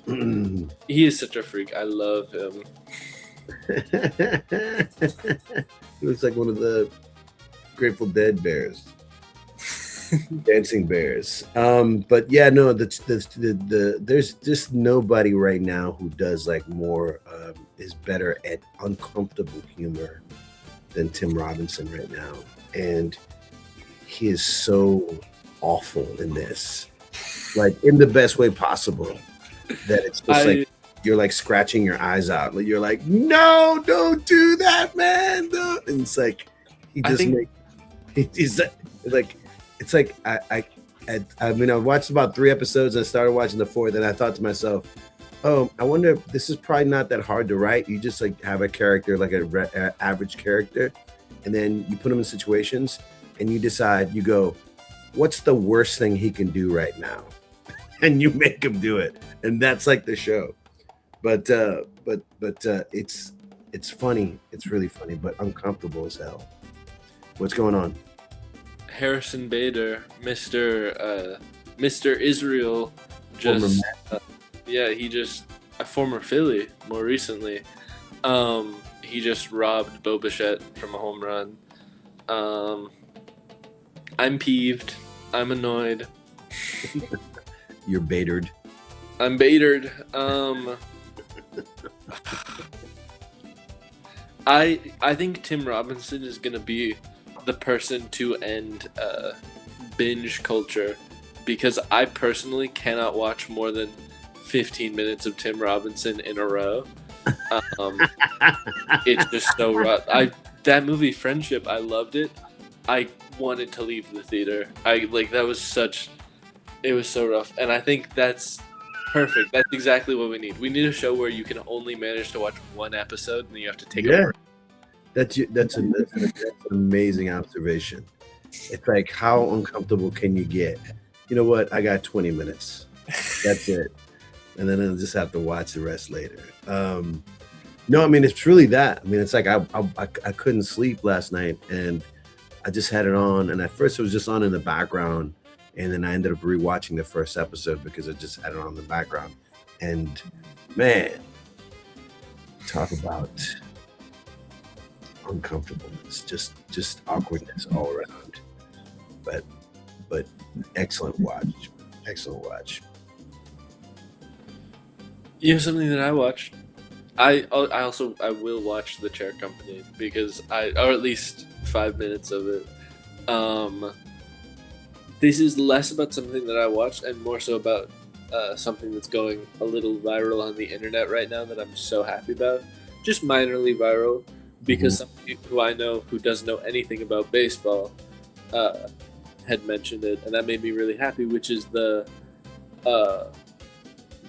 He is such a freak. I love him. He looks like one of the Grateful Dead bears, dancing bears. But yeah, no, there's just nobody right now who does like more, is better at uncomfortable humor than Tim Robinson right now, and he is so awful in this, like in the best way possible. That it's just like you're like scratching your eyes out. Like you're like, no, don't do that, man. No. And it's like he just he's like it's like I mean I watched about 3 episodes and I started watching the 4th and I thought to myself, oh, I wonder if this is probably not that hard to write. You just like have a character like a average character, and then you put him in situations and you decide, you go, what's the worst thing he can do right now? And you make him do it, and that's like the show. But it's funny. It's really funny, but uncomfortable as hell. What's going on? Harrison Bader, Mr. Israel, just he just a former Philly more recently. He just robbed Bo Bichette from a home run. I'm peeved. I'm annoyed. You're baitered. I'm baitered. I think Tim Robinson is gonna be the person to end binge culture, because I personally cannot watch more than 15 minutes of Tim Robinson in a row. It's just so rough. That movie Friendship, I loved it. I wanted to leave the theater. It was so rough, and I think that's perfect. That's exactly what we need. We need a show where you can only manage to watch 1 episode, and then you have to take a break. That's an amazing observation. It's like, how uncomfortable can you get? You know what? I got 20 minutes. That's it, and then I'll just have to watch the rest later. No, I mean it's truly that. I mean it's like I couldn't sleep last night, and I just had it on, and at first it was just on in the background. And then I ended up rewatching the first episode because I just had it on in the background. And man, talk about uncomfortableness, just awkwardness all around. But excellent watch. Excellent watch. You know something that I watched? I will watch The Chair Company, because or at least 5 minutes of it. This is less about something that I watched and more so about something that's going a little viral on the internet right now that I'm so happy about. Just minorly viral, because somebody who I know who doesn't know anything about baseball had mentioned it, and that made me really happy, which is the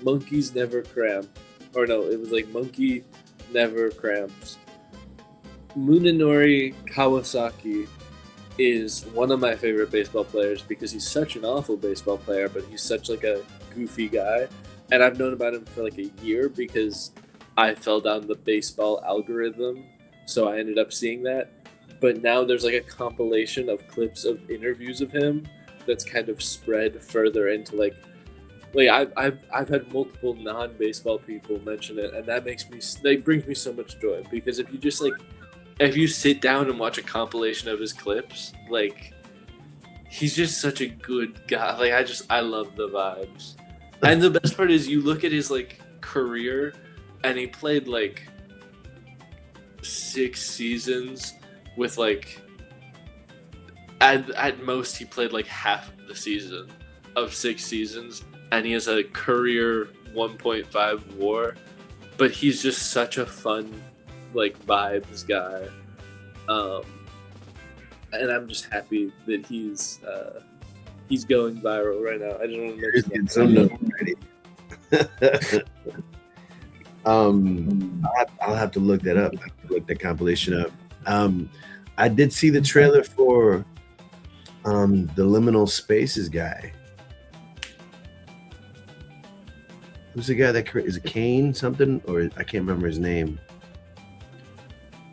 Monkeys Never Cramp. Or no, it was like Monkey Never Cramps. Munenori Kawasaki is one of my favorite baseball players because he's such an awful baseball player, but he's such like a goofy guy. And I've known about him for like a year because I fell down the baseball algorithm, so I ended up seeing that. But now there's like a compilation of clips of interviews of him that's kind of spread further into like I've had multiple non-baseball people mention it, and that brings me so much joy, because if you sit down and watch a compilation of his clips, like, he's just such a good guy. Like, I love the vibes. And the best part is you look at his like career, and he played like 6 seasons with like at most he played like half of the season of 6 seasons, and he has a career 1.5 WAR, but he's just such a fun like vibes guy, and I'm just happy that he's going viral right now. I don't know. I'll have to look that up. I have to look that compilation up. I did see the trailer for the Liminal Spaces guy. Who's the guy that is it Kane something, or I can't remember his name?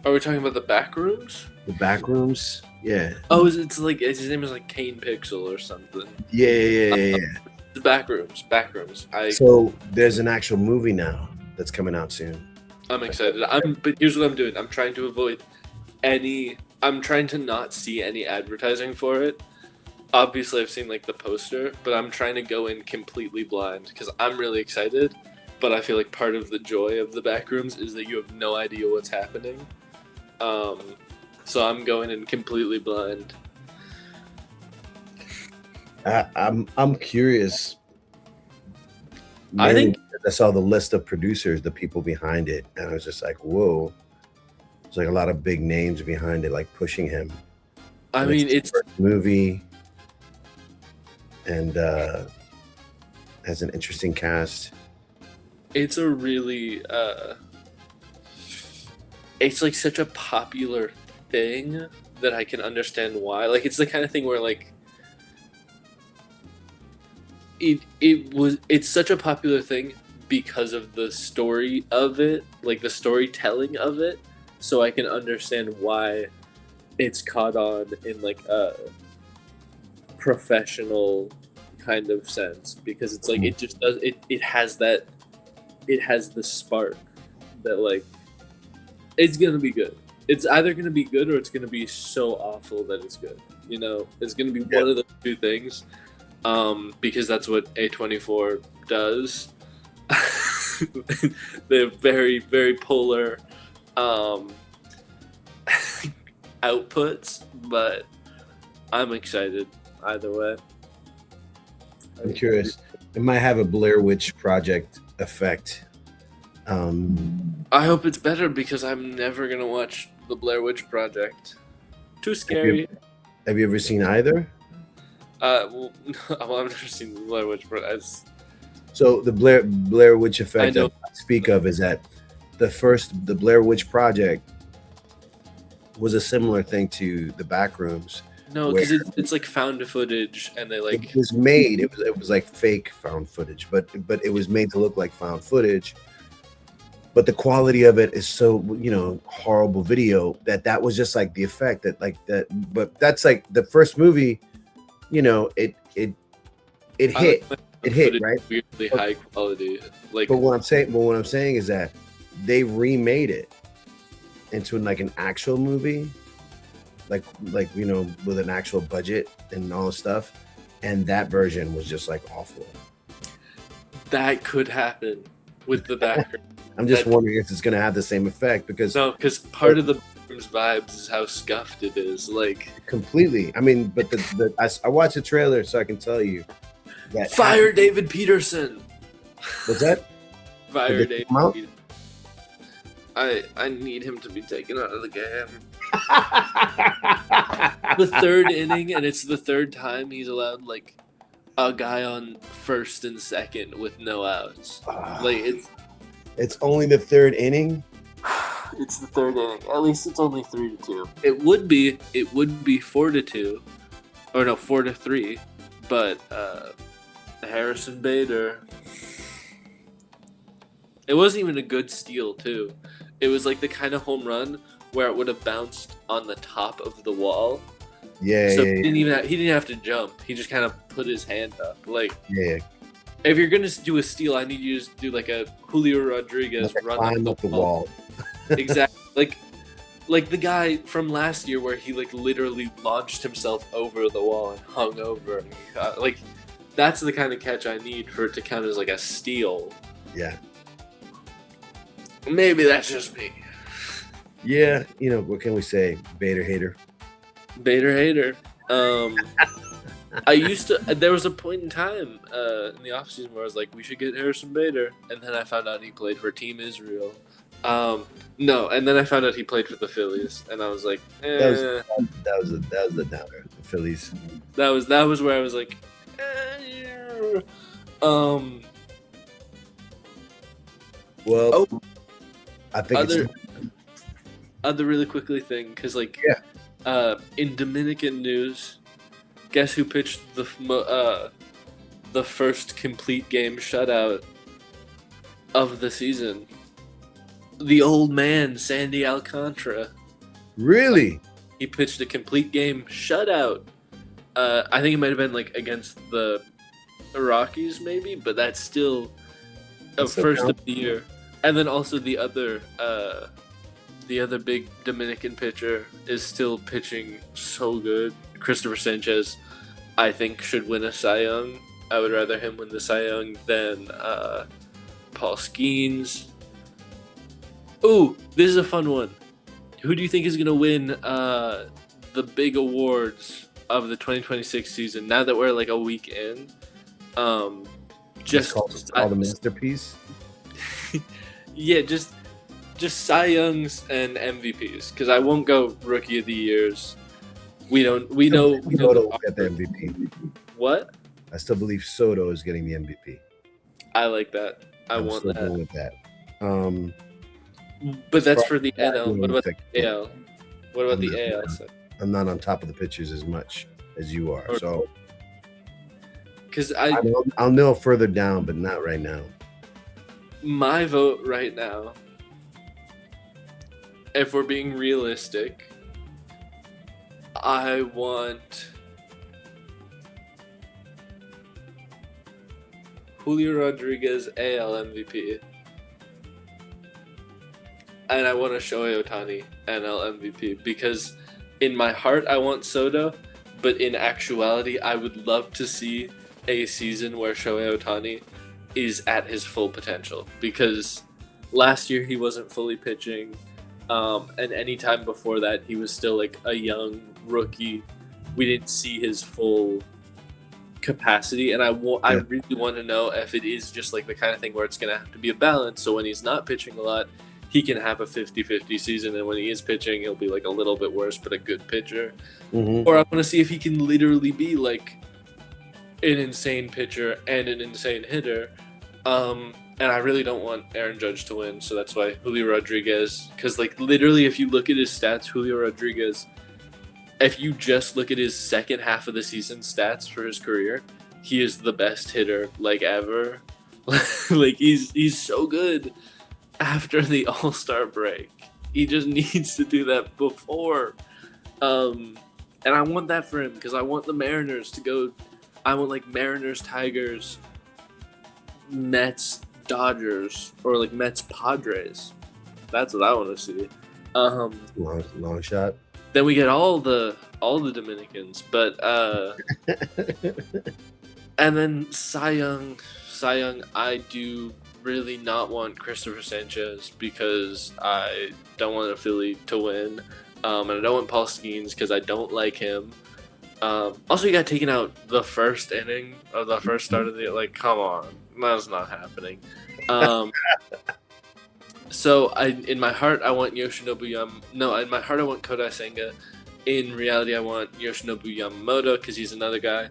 Are we talking about the Backrooms? The Backrooms, yeah. Oh, it's like his name is like Kane Pixel or something. Yeah. Backrooms. So there's an actual movie now that's coming out soon. I'm excited. But here's what I'm doing. I'm trying to avoid I'm trying to not see any advertising for it. Obviously, I've seen like the poster, but I'm trying to go in completely blind because I'm really excited. But I feel like part of the joy of the Backrooms is that you have no idea what's happening. So I'm going in completely blind. I'm curious. I think I saw the list of producers, the people behind it, and I was just like, whoa. There's like a lot of big names behind it, like pushing him. I mean, it's a movie, and has an interesting cast. It's a really it's like such a popular thing that I can understand why. Like, it's the kind of thing where like it's such a popular thing because of the story of it, like the storytelling of it. So I can understand why it's caught on in like a professional kind of sense, because it's like it just does it has the spark that like it's gonna be good. It's either gonna be good or it's gonna be so awful that it's good. You know, it's gonna be one of the two things, because that's what A24 does. They're very, very polar outputs, but I'm excited either way. I'm curious. It might have a Blair Witch Project effect. I hope it's better because I'm never gonna watch the Blair Witch Project. Too scary. Have you ever seen either? Well, I've never seen the Blair Witch Project. So the Blair Witch effect that I speak of is that the Blair Witch Project was a similar thing to the Backrooms. No, because it's like found footage, and they like it was made. It was like fake found footage, but it was made to look like found footage. But the quality of it is so horrible video that was just like the effect that like that. But that's like the first movie, it hit. It hit, right? Weirdly high quality. Like, but what I'm saying is that they remade it into like an actual movie, like with an actual budget and all this stuff, and that version was just like awful. That could happen with the background. I'm just wondering if it's gonna have the same effect because part of the vibes is how scuffed it is, like completely. I mean, but I watched the trailer, so I can tell you that fire David Peterson. What's that? Fire David Peterson. I need him to be taken out of the game. The third inning, and it's the third time he's allowed like a guy on first and second with no outs. Like it's only the third inning. It's the third inning. At least it's only 3-2. It would be 4-2, or no, 4-3. But Harrison Bader. It wasn't even a good steal too. It was like the kind of home run where it would have bounced on the top of the wall. Yeah. So he didn't have to jump. He just kind of put his hand up. Like, yeah. If you're gonna do a steal, I need you to do like a Julio Rodriguez like run up the wall. Exactly. Like the guy from last year where he like literally launched himself over the wall and hung over. And like that's the kind of catch I need for it to count as like a steal. Yeah. Maybe that's just me. Yeah, what can we say? Bader hater. There was a point in time in the offseason where I was like, we should get Harrison Bader, and then I found out he played for Team Israel. No, and then I found out he played for the Phillies, and I was like, That was the downer. The Phillies. That was where I was like, Well, I think other really quickly thing, because like in Dominican news, guess who pitched the first complete game shutout of the season? The old man, Sandy Alcantara. Really? He pitched a complete game shutout. I think it might have been like against the the Rockies maybe, but that's still a Still first count. of the year. And then also the other big Dominican pitcher is still pitching so good. Christopher Sanchez, I think, should win a Cy Young. I would rather him win the Cy Young than Paul Skeens. Ooh, this is a fun one. Who do you think is going to win the big awards of the 2026 season? Now that we're like a week in, Just called a masterpiece. Yeah, just Cy Youngs and MVPs, because I won't go Rookie of the Years. We know Soto will get the MVP. What? I still believe Soto is getting the MVP. I like that. I'm want still that. going with that. But that's for the NL. What about the the AL? What about the AL? I'm not on top of the pitchers as much as you are, so because I'll know further down, but not right now. My vote right now, if we're being realistic, I want Julio Rodriguez AL MVP. And I want to Shohei Ohtani NL MVP, because in my heart I want Soto, but in actuality I would love to see a season where Shohei Ohtani is at his full potential, because last year he wasn't fully pitching, and any time before that he was still like a young rookie. We didn't see his full capacity, and I really want to know if it is just like the kind of thing where it's going to have to be a balance, so when he's not pitching a lot he can have a 50-50 season, and when he is pitching he'll be like a little bit worse but a good pitcher. Or I want to see if he can literally be like an insane pitcher and an insane hitter. And I really don't want Aaron Judge to win, so that's why Julio Rodriguez, because like literally if you look at his stats, Julio Rodriguez, if you just look at his second half of the season stats for his career, he is the best hitter like ever. Like he's so good after the All-Star break. He just needs to do that before. And I want that for him, because I want the Mariners to go. I want like Mariners, Tigers, Mets, Dodgers, or like Mets, Padres. That's what I want to see. Long shot. Then we get all the Dominicans, but and then Cy Young, I do really not want Christopher Sanchez, because I don't want a Philly to win, and I don't want Paul Skeens because I don't like him. Also, he got taken out the first inning of the first start of the, like, come on, that's not happening. So in my heart I want Yoshinobu in my heart I want Kodai Senga. In reality I want Yoshinobu Yamamoto, because he's another guy.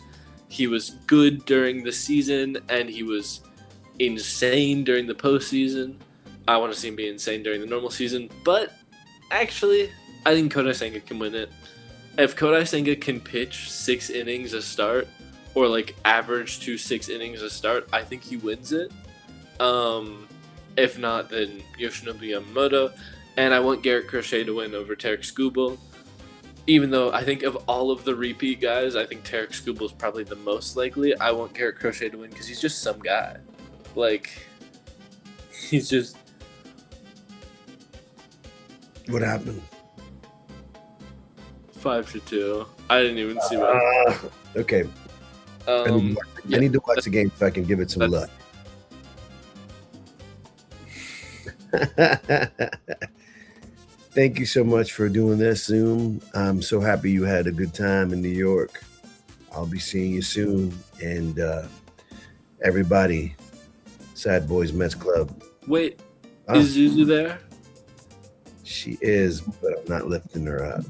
He was good during the season and he was insane during the postseason. I want to see him be insane during the normal season, but actually I think Kodai Senga can win it. If Kodai Senga can pitch 6 innings a start, or like average to 6 innings a start, I think he wins it. If not, then Yoshinobu Yamamoto. And I want Garrett Crochet to win over Tarek Skubal. Even though I think of all of the repeat guys, I think Tarek Skubal is probably the most likely. I want Garrett Crochet to win because he's just some guy. Like, he's just... What happened? 5-2. I didn't even see what. Okay. I need to watch the game so I can give it some luck. Thank you so much for doing this, Zoom. I'm so happy you had a good time in New York. I'll be seeing you soon. And everybody, Sad Boys Mets Club. Wait, is Zuzu there? She is, but I'm not lifting her up.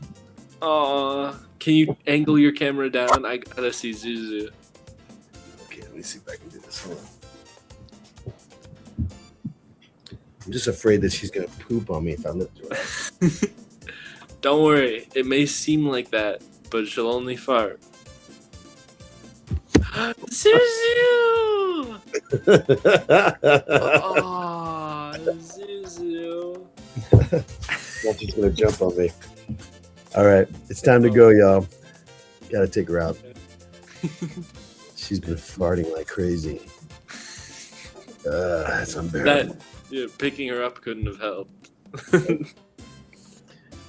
Aw, can you angle your camera down? I gotta see Zuzu. Okay, let me see if I can do this. Hold on. I'm just afraid that she's gonna poop on me if I lift her up. Don't worry, it may seem like that, but she'll only fart. Zuzu! Oh, Zuzu. She's gonna jump on me. All right, it's time to go, y'all. Gotta take her out. She's been farting like crazy. That's unbearable. Picking her up couldn't have helped.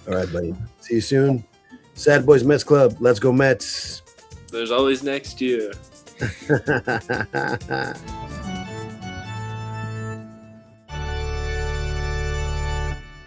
All right, buddy. See you soon. Sad Boys Mets Club. Let's go Mets. There's always next year.